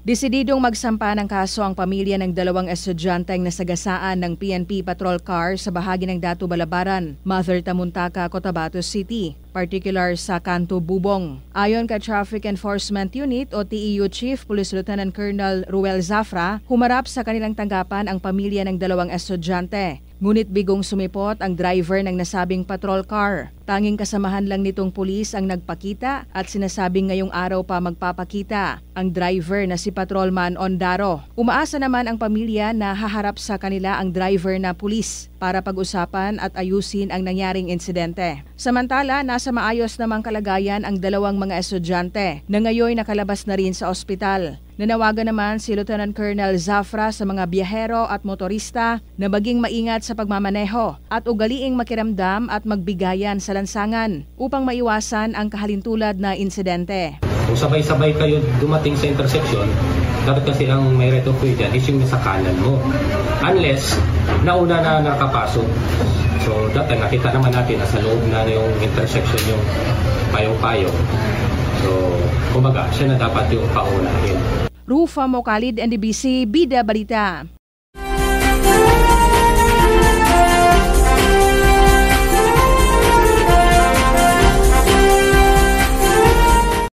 Desididong magsampa ng kaso ang pamilya ng dalawang estudyanteng nasagasaan ng PNP patrol car sa bahagi ng Datu Balabaran, Mother Tamuntaka, Cotabato City, particular sa Kanto Bubong. Ayon kay Traffic Enforcement Unit o TEU Chief Police Lieutenant Colonel Ruel Zafra, humarap sa kanilang tanggapan ang pamilya ng dalawang estudyante. Ngunit bigong sumipot ang driver ng nasabing patrol car. Tanging kasamahan lang nitong pulis ang nagpakita at sinasabing ngayong araw pa magpapakita ang driver na si Patrolman Ondaro. Umaasa naman ang pamilya na haharap sa kanila ang driver na pulis para pag-usapan at ayusin ang nangyaring insidente. Samantala, nasa maayos namang kalagayan ang dalawang mga estudyante na ngayon nakalabas na rin sa ospital. Nanawagan naman si Lieutenant Colonel Zafra sa mga biyahero at motorista na maging maingat sa pagmamaneho at ugaliing makiramdam at magbigayan sa lansangan upang maiwasan ang kahalintulad na insidente. Kung sabay-sabay kayo dumating sa intersection, dapat kasi ang may right of way dyan is yung nasa kanan mo. Unless, nauna na nakapasok. So, dati nakita naman natin na sa loob na yung intersection yung payong-payong. So, kumbaga, siya na dapat yung paunahin. Rufa Mocalid, NDBC, Bida Balita.